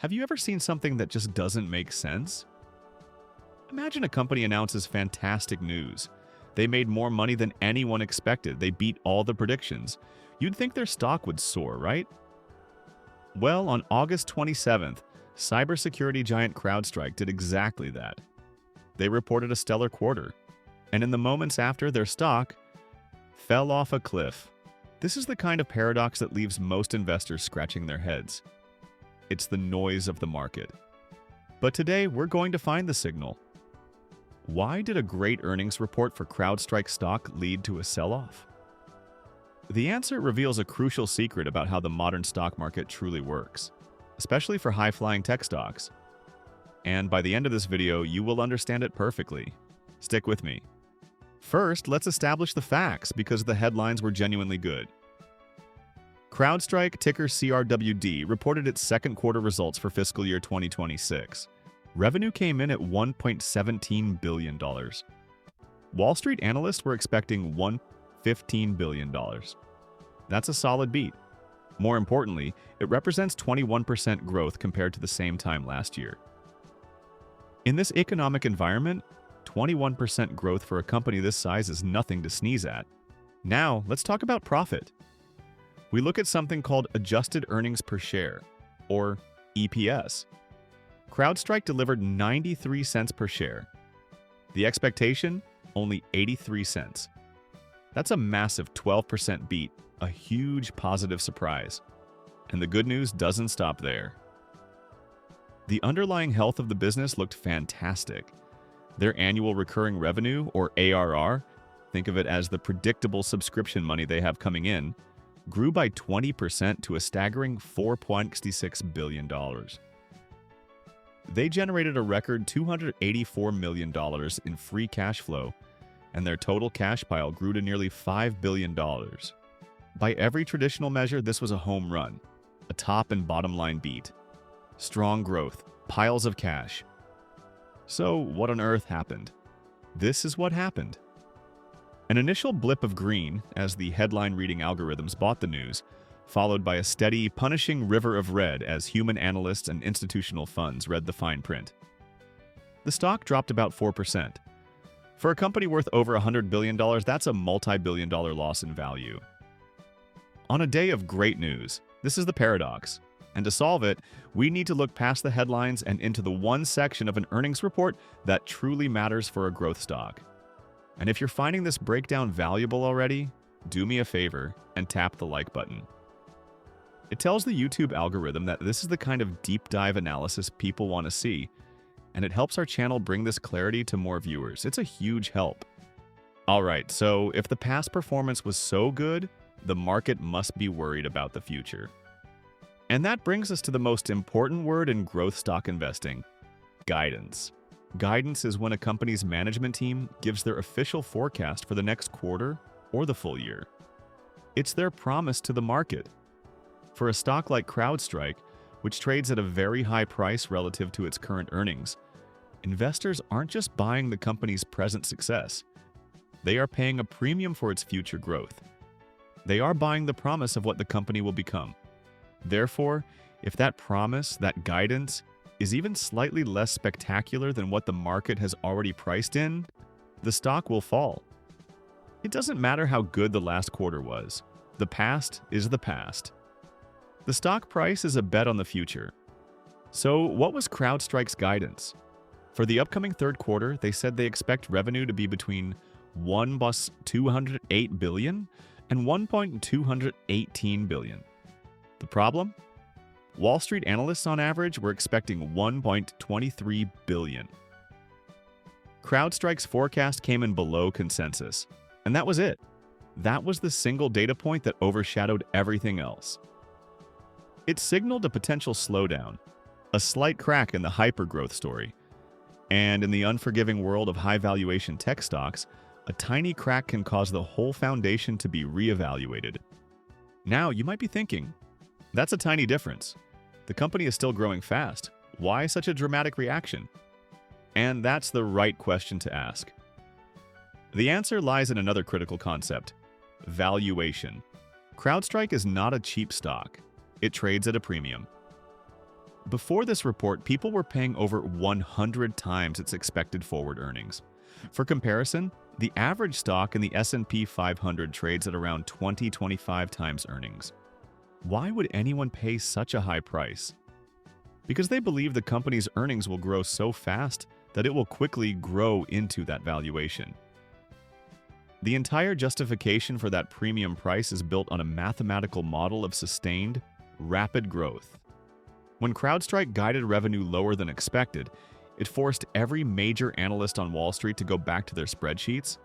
Have you ever seen something that just doesn't make sense? Imagine a company announces fantastic news. They made more money than anyone expected. They beat all the predictions. You'd think their stock would soar, right? Well, on August 27th, cybersecurity giant Crowdstrike did exactly that. They reported a stellar quarter, and in the moments after, their stock fell off a cliff. This is the kind of paradox that leaves most investors scratching their heads. It's the noise of the market. But today, we're going to find the signal. Why did a great earnings report for Crowdstrike stock lead to a sell-off? The answer reveals a crucial secret about how the modern stock market truly works, especially for high-flying tech stocks. And by the end of this video, you will understand it perfectly. Stick with me. First, let's establish the facts because the headlines were genuinely good. Crowdstrike, ticker CRWD, reported its second quarter results for fiscal year 2026. Revenue came in at $1.17 billion. Wall Street analysts were expecting $1.15 billion. That's a solid beat. More importantly, it represents 21% growth compared to the same time last year. In this economic environment, 21% growth for a company this size is nothing to sneeze at. Now, let's talk about profit. We look at something called adjusted earnings per share, or EPS. Crowdstrike delivered 93 cents per share. The expectation? Only 83 cents. That's a massive 12% beat, a huge positive surprise. And the good news doesn't stop there. The underlying health of the business looked fantastic. Their annual recurring revenue, or ARR, think of it as the predictable subscription money they have coming in, grew by 20% to a staggering $4.66 billion. They generated a record $284 million in free cash flow, and their total cash pile grew to nearly $5 billion. By every traditional measure, this was a home run, a top and bottom line beat. Strong growth, piles of cash. So, what on earth happened? This is what happened. An initial blip of green as the headline reading algorithms bought the news, followed by a steady, punishing river of red as human analysts and institutional funds read the fine print. The stock dropped about 4%. For a company worth over $100 billion, that's a multi-billion-dollar loss in value. On a day of great news, this is the paradox. And to solve it, we need to look past the headlines and into the one section of an earnings report that truly matters for a growth stock. And if you're finding this breakdown valuable already, do me a favor and tap the like button. It tells the YouTube algorithm that this is the kind of deep dive analysis people want to see, and it helps our channel bring this clarity to more viewers. It's a huge help. Alright, so if the past performance was so good, the market must be worried about the future. And that brings us to the most important word in growth stock investing: guidance. Guidance is when a company's management team gives their official forecast for the next quarter or the full year. It's their promise to the market. For a stock like Crowdstrike, which trades at a very high price relative to its current earnings, investors aren't just buying the company's present success. They are paying a premium for its future growth. They are buying the promise of what the company will become. Therefore, if that promise, that guidance, is even slightly less spectacular than what the market has already priced in, the stock will fall. It doesn't matter how good the last quarter was. The past is the past. The stock price is a bet on the future. So, what was Crowdstrike's guidance? For the upcoming third quarter, they said they expect revenue to be between $1.208 billion and $1.218 billion. The problem? Wall Street analysts on average were expecting $1.23 billion. Crowdstrike's forecast came in below consensus, and that was it. That was the single data point that overshadowed everything else. It signaled a potential slowdown, a slight crack in the hypergrowth story. And in the unforgiving world of high-valuation tech stocks, a tiny crack can cause the whole foundation to be reevaluated. Now, you might be thinking, that's a tiny difference. The company is still growing fast. Why such a dramatic reaction? And that's the right question to ask. The answer lies in another critical concept: valuation. Crowdstrike is not a cheap stock. It trades at a premium. Before this report, people were paying over 100 times its expected forward earnings. For comparison, the average stock in the S&P 500 trades at around 20-25 times earnings. Why would anyone pay such a high price? Because they believe the company's earnings will grow so fast that it will quickly grow into that valuation. The entire justification for that premium price is built on a mathematical model of sustained, rapid growth. When Crowdstrike guided revenue lower than expected, it forced every major analyst on Wall Street to go back to their spreadsheets,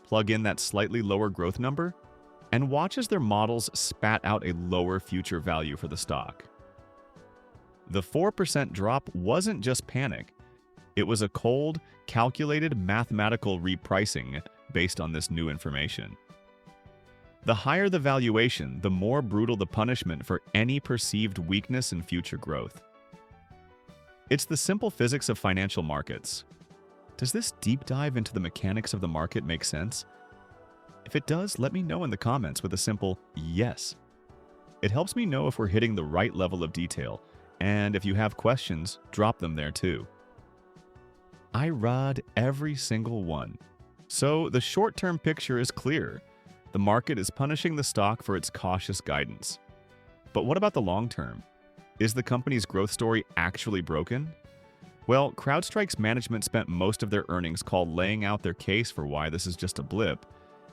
plug in that slightly lower growth number, and watch as their models spat out a lower future value for the stock. The 4% drop wasn't just panic. It was a cold, calculated mathematical repricing based on this new information. The higher the valuation, the more brutal the punishment for any perceived weakness in future growth. It's the simple physics of financial markets. Does this deep dive into the mechanics of the market make sense? If it does, let me know in the comments with a simple yes. It helps me know if we're hitting the right level of detail, and if you have questions, drop them there too. I read every single one. So the short-term picture is clear. The market is punishing the stock for its cautious guidance. But what about the long term? Is the company's growth story actually broken? Well, Crowdstrike's management spent most of their earnings call laying out their case for why this is just a blip,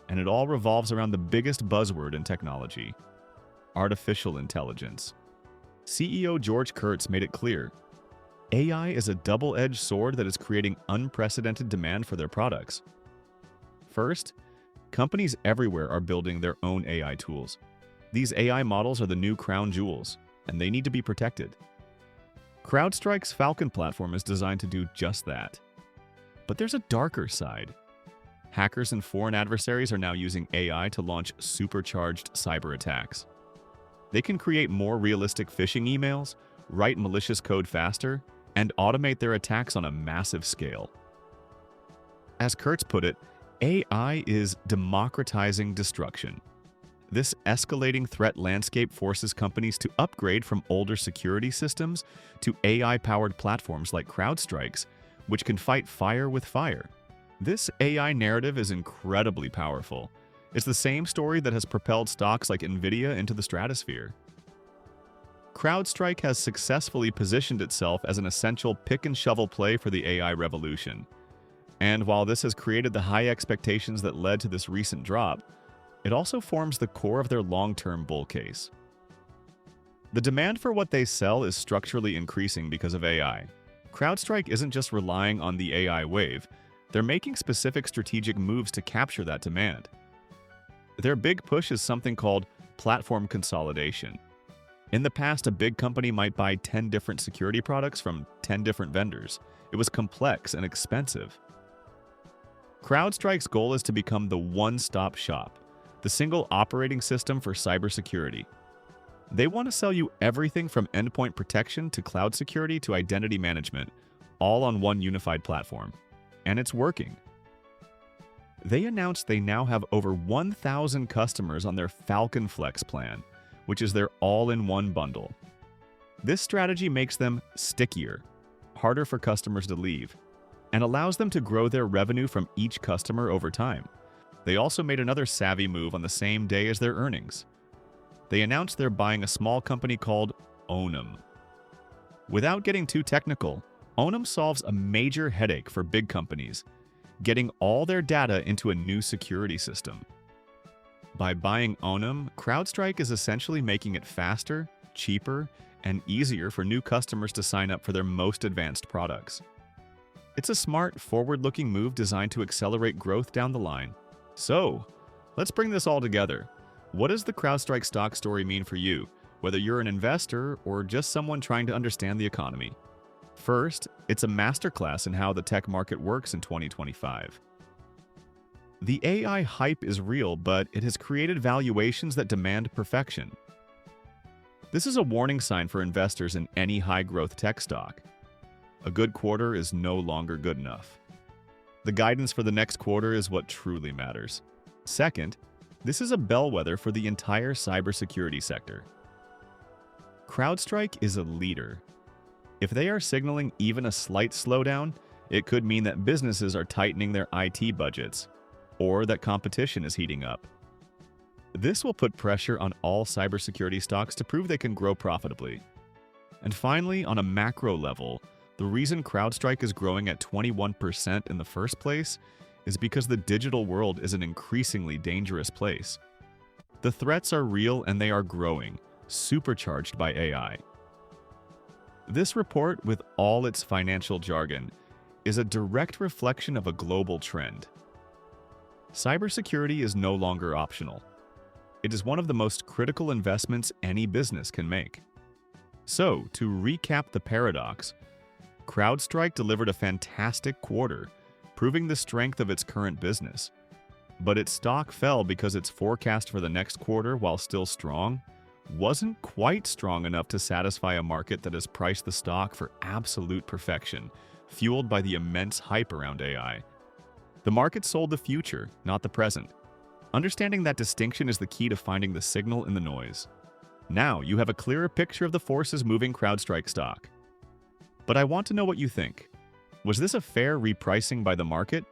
and it all revolves around the biggest buzzword in technology: artificial intelligence. CEO George Kurtz made it clear: AI is a double-edged sword that is creating unprecedented demand for their products. First, companies everywhere are building their own AI tools. These AI models are the new crown jewels, and they need to be protected. Crowdstrike's Falcon platform is designed to do just that. But there's a darker side. Hackers and foreign adversaries are now using AI to launch supercharged cyber attacks. They can create more realistic phishing emails, write malicious code faster, and automate their attacks on a massive scale. As Kurtz put it, AI is democratizing destruction. This escalating threat landscape forces companies to upgrade from older security systems to AI-powered platforms like Crowdstrike's, which can fight fire with fire. This AI narrative is incredibly powerful. It's the same story that has propelled stocks like Nvidia into the stratosphere. Crowdstrike has successfully positioned itself as an essential pick-and-shovel play for the AI revolution. And while this has created the high expectations that led to this recent drop, it also forms the core of their long-term bull case. The demand for what they sell is structurally increasing because of AI. Crowdstrike isn't just relying on the AI wave, they're making specific strategic moves to capture that demand. Their big push is something called platform consolidation. In the past, a big company might buy 10 different security products from 10 different vendors. It was complex and expensive. Crowdstrike's goal is to become the one-stop shop, the single operating system for cybersecurity. They want to sell you everything from endpoint protection to cloud security to identity management, all on one unified platform. And it's working. They announced they now have over 1,000 customers on their Falcon Flex plan, which is their all-in-one bundle. This strategy makes them stickier, harder for customers to leave, and allows them to grow their revenue from each customer over time. They also made another savvy move on the same day as their earnings. They announced they're buying a small company called Onum. Without getting too technical, Onum solves a major headache for big companies: getting all their data into a new security system. By buying Onum, Crowdstrike is essentially making it faster, cheaper, and easier for new customers to sign up for their most advanced products. It's a smart, forward-looking move designed to accelerate growth down the line. So, let's bring this all together. What does the Crowdstrike stock story mean for you, whether you're an investor or just someone trying to understand the economy? First, it's a masterclass in how the tech market works in 2025. The AI hype is real, but it has created valuations that demand perfection. This is a warning sign for investors in any high-growth tech stock. A good quarter is no longer good enough. The guidance for the next quarter is what truly matters. Second, this is a bellwether for the entire cybersecurity sector. Crowdstrike is a leader. If they are signaling even a slight slowdown, it could mean that businesses are tightening their IT budgets, or that competition is heating up. This will put pressure on all cybersecurity stocks to prove they can grow profitably. And finally, on a macro level, the reason Crowdstrike is growing at 21% in the first place is because the digital world is an increasingly dangerous place. The threats are real and they are growing, supercharged by AI. This report, with all its financial jargon, is a direct reflection of a global trend. Cybersecurity is no longer optional. It is one of the most critical investments any business can make. So, to recap the paradox, Crowdstrike delivered a fantastic quarter, proving the strength of its current business. But its stock fell because its forecast for the next quarter, while still strong, wasn't quite strong enough to satisfy a market that has priced the stock for absolute perfection, fueled by the immense hype around AI. The market sold the future, not the present. Understanding that distinction is the key to finding the signal in the noise. Now you have a clearer picture of the forces moving Crowdstrike stock. But I want to know what you think. Was this a fair repricing by the market,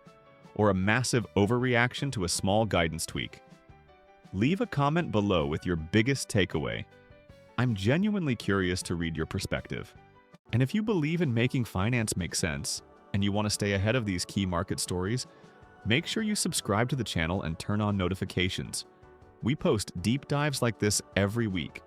or a massive overreaction to a small guidance tweak? Leave a comment below with your biggest takeaway. I'm genuinely curious to read your perspective. And if you believe in making finance make sense, and you want to stay ahead of these key market stories, make sure you subscribe to the channel and turn on notifications. We post deep dives like this every week.